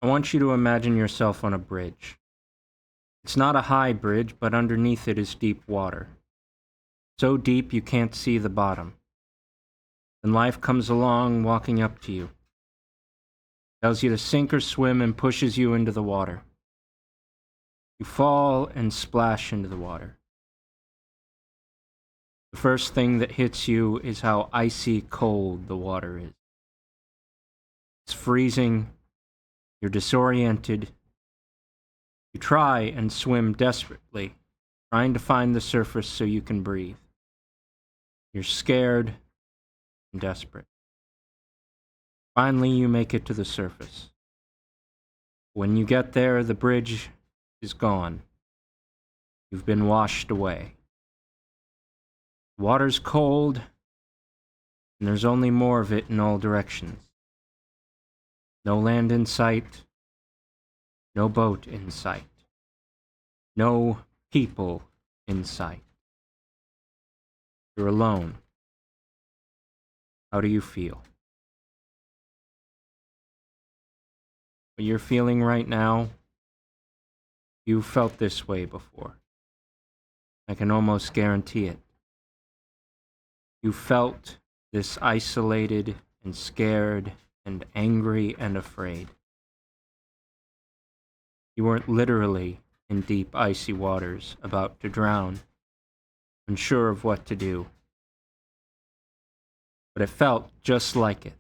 I want you to imagine yourself on a bridge. It's not a high bridge, but underneath it is deep water. So deep you can't see the bottom. Then life comes along, walking up to you, tells you to sink or swim, and pushes you into the water. You fall and splash into the water. The first thing that hits you is how icy cold the water is. It's freezing. You're disoriented. You try and swim desperately, trying to find the surface so you can breathe. You're scared and desperate. Finally, you make it to the surface. When you get there, the bridge is gone. You've been washed away. The water's cold, and there's only more of it in all directions. No land in sight, no boat in sight, no people in sight. You're alone. How do you feel? What you're feeling right now, you've felt this way before. I can almost guarantee it. You felt this isolated and scared and angry and afraid. You weren't literally in deep icy waters, about to drown, unsure of what to do. But it felt just like it,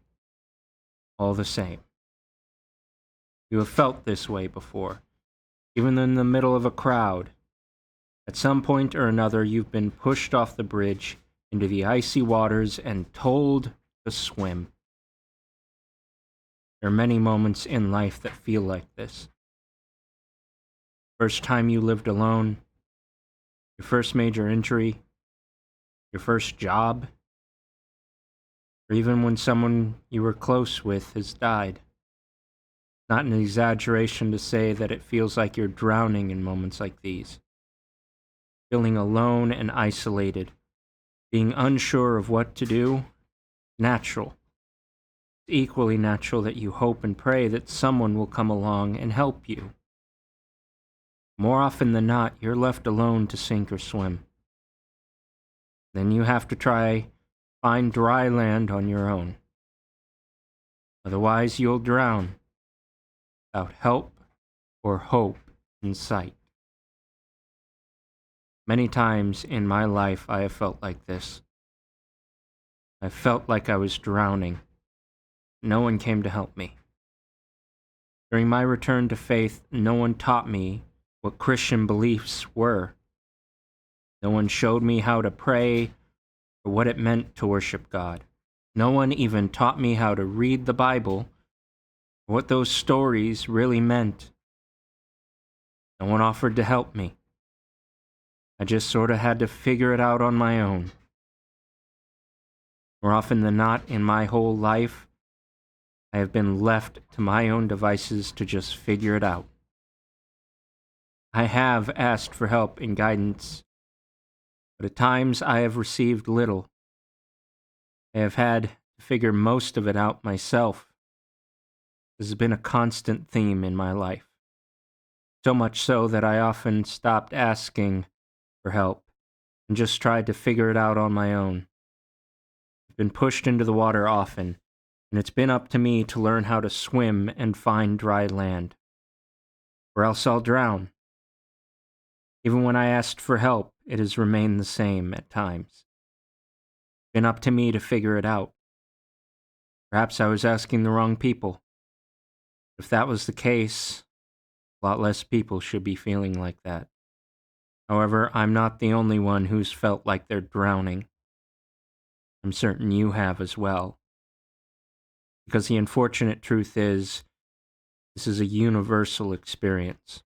all the same. You have felt this way before, even in the middle of a crowd. At some point or another, you've been pushed off the bridge into the icy waters and told to swim. There are many moments in life that feel like this. First time you lived alone, your first major injury, your first job, or even when someone you were close with has died. Not an exaggeration to say that it feels like you're drowning in moments like these. Feeling alone and isolated, being unsure of what to do, natural. It's equally natural that you hope and pray that someone will come along and help you. More often than not, you're left alone to sink or swim. Then you have to try find dry land on your own. Otherwise, you'll drown without help or hope in sight. Many times in my life, I have felt like this. I felt like I was drowning. No one came to help me. During my return to faith, no one taught me what Christian beliefs were. No one showed me how to pray or what it meant to worship God. No one even taught me how to read the Bible or what those stories really meant. No one offered to help me. I just sort of had to figure it out on my own. More often than not, in my whole life, I have been left to my own devices to just figure it out. I have asked for help and guidance, but at times I have received little. I have had to figure most of it out myself. This has been a constant theme in my life. So much so that I often stopped asking for help and just tried to figure it out on my own. I've been pushed into the water often, and it's been up to me to learn how to swim and find dry land, or else I'll drown. Even when I asked for help, it has remained the same at times. It's been up to me to figure it out. Perhaps I was asking the wrong people. If that was the case, a lot less people should be feeling like that. However, I'm not the only one who's felt like they're drowning. I'm certain you have as well. Because the unfortunate truth is, this is a universal experience.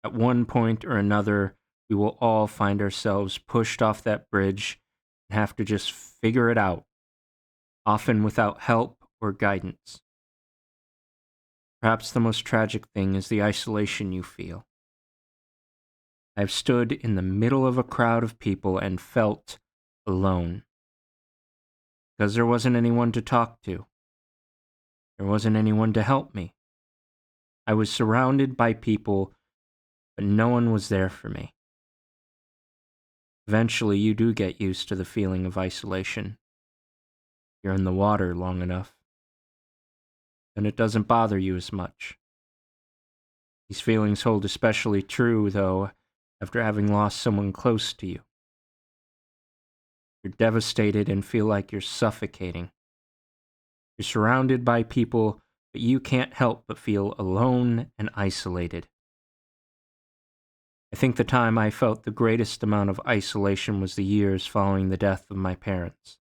At one point or another, we will all find ourselves pushed off that bridge and have to just figure it out, often without help or guidance. Perhaps the most tragic thing is the isolation you feel. I've stood in the middle of a crowd of people and felt alone. Because there wasn't anyone to talk to. There wasn't anyone to help me. I was surrounded by people, but no one was there for me. Eventually, you do get used to the feeling of isolation. You're in the water long enough, and it doesn't bother you as much. These feelings hold especially true, though, after having lost someone close to you. You're devastated and feel like you're suffocating. You're surrounded by people, but you can't help but feel alone and isolated. I think the time I felt the greatest amount of isolation was the years following the death of my parents.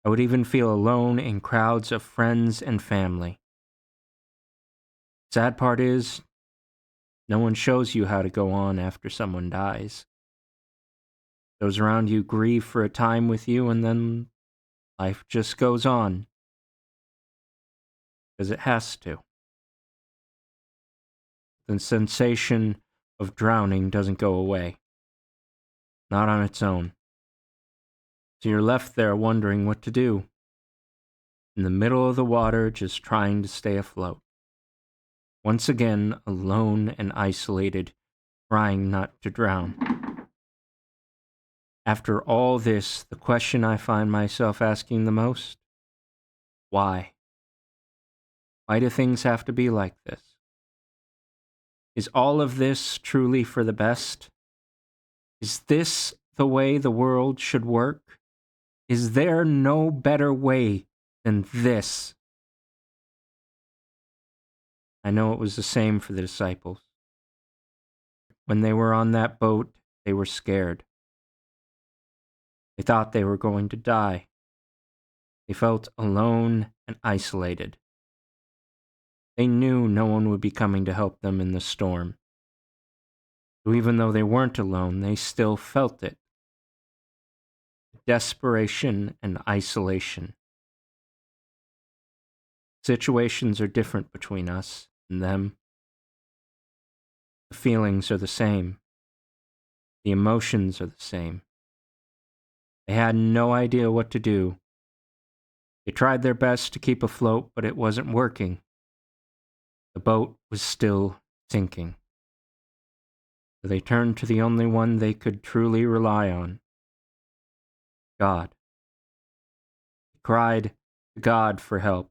I would even feel alone in crowds of friends and family. Sad part is, no one shows you how to go on after someone dies. Those around you grieve for a time with you, and then life just goes on. Because it has to. The sensation of drowning doesn't go away. Not on its own. So you're left there wondering what to do. In the middle of the water, just trying to stay afloat. Once again, alone and isolated, trying not to drown. After all this, the question I find myself asking the most: why? Why do things have to be like this? Is all of this truly for the best? Is this the way the world should work? Is there no better way than this? I know it was the same for the disciples. When they were on that boat, they were scared. They thought they were going to die. They felt alone and isolated. They knew no one would be coming to help them in the storm. So even though they weren't alone, they still felt it. Desperation and isolation. Situations are different between us and them. The feelings are the same. The emotions are the same. They had no idea what to do. They tried their best to keep afloat, but it wasn't working. The boat was still sinking. So they turned to the only one they could truly rely on: God. They cried to God for help,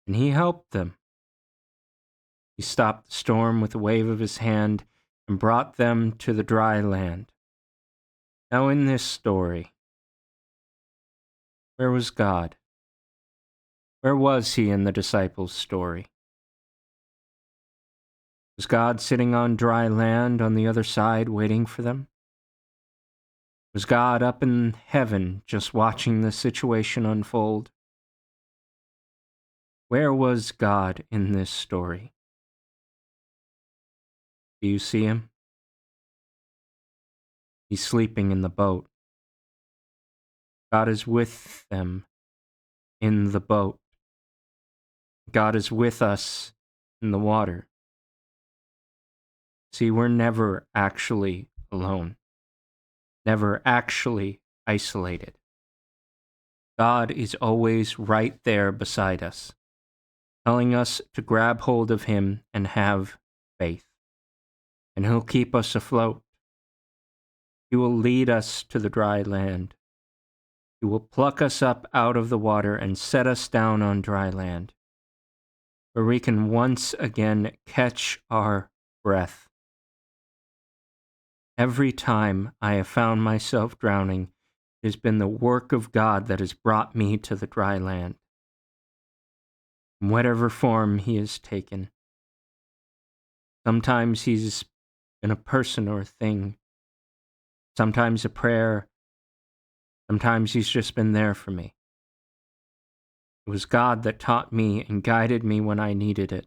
and He helped them. He stopped the storm with a wave of His hand and brought them to the dry land. Now, in this story, where was God? Where was He in the disciples' story? Was God sitting on dry land on the other side waiting for them? Was God up in heaven just watching the situation unfold? Where was God in this story? Do you see Him? He's sleeping in the boat. God is with them in the boat. God is with us in the water. See, we're never actually alone, never actually isolated. God is always right there beside us, telling us to grab hold of Him and have faith. And He'll keep us afloat. He will lead us to the dry land. He will pluck us up out of the water and set us down on dry land, where we can once again catch our breath. Every time I have found myself drowning, it has been the work of God that has brought me to the dry land, in whatever form He has taken. Sometimes He's been a person or a thing, sometimes a prayer, sometimes He's just been there for me. It was God that taught me and guided me when I needed it.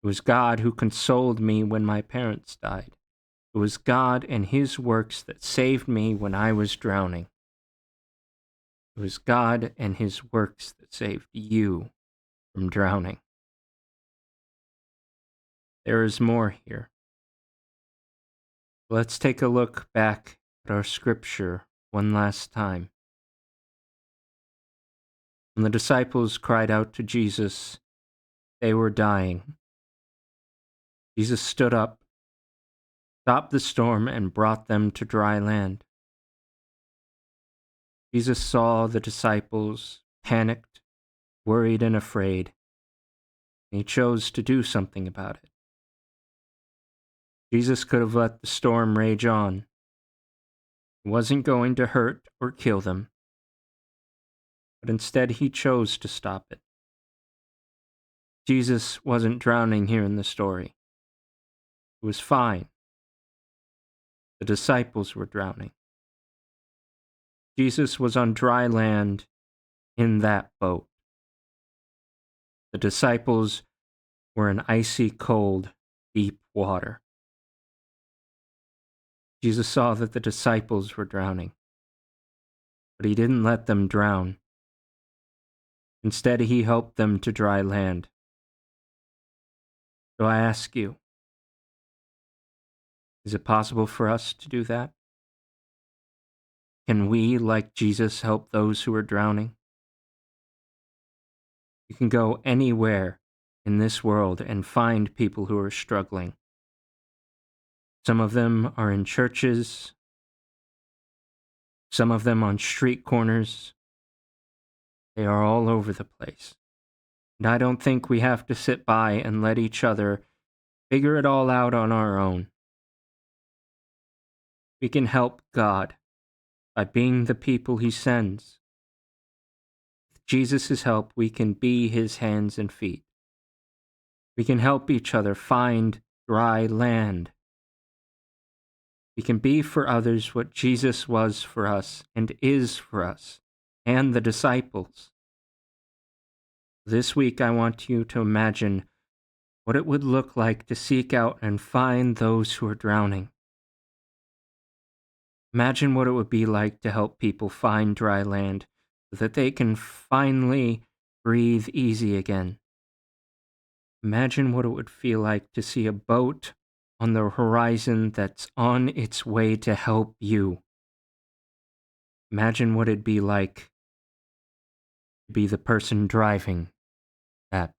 It was God who consoled me when my parents died. It was God and His works that saved me when I was drowning. It was God and His works that saved you from drowning. There is more here. Let's take a look back at our scripture one last time. When the disciples cried out to Jesus, they were dying. Jesus stood up, stopped the storm, and brought them to dry land. Jesus saw the disciples panicked, worried, and afraid, and he chose to do something about it. Jesus could have let the storm rage on. It wasn't going to hurt or kill them, but instead he chose to stop it. Jesus wasn't drowning here in the story. It was fine. The disciples were drowning. Jesus was on dry land in that boat. The disciples were in icy cold, deep water. Jesus saw that the disciples were drowning, but he didn't let them drown. Instead, he helped them to dry land. So I ask you, is it possible for us to do that? Can we, like Jesus, help those who are drowning? You can go anywhere in this world and find people who are struggling. Some of them are in churches, some of them on street corners. They are all over the place. And I don't think we have to sit by and let each other figure it all out on our own. We can help God by being the people he sends. With Jesus' help, we can be his hands and feet. We can help each other find dry land. We can be for others what Jesus was for us and is for us and the disciples. This week, I want you to imagine what it would look like to seek out and find those who are drowning. Imagine what it would be like to help people find dry land so that they can finally breathe easy again. Imagine what it would feel like to see a boat on the horizon that's on its way to help you. Imagine what it'd be like to be the person driving that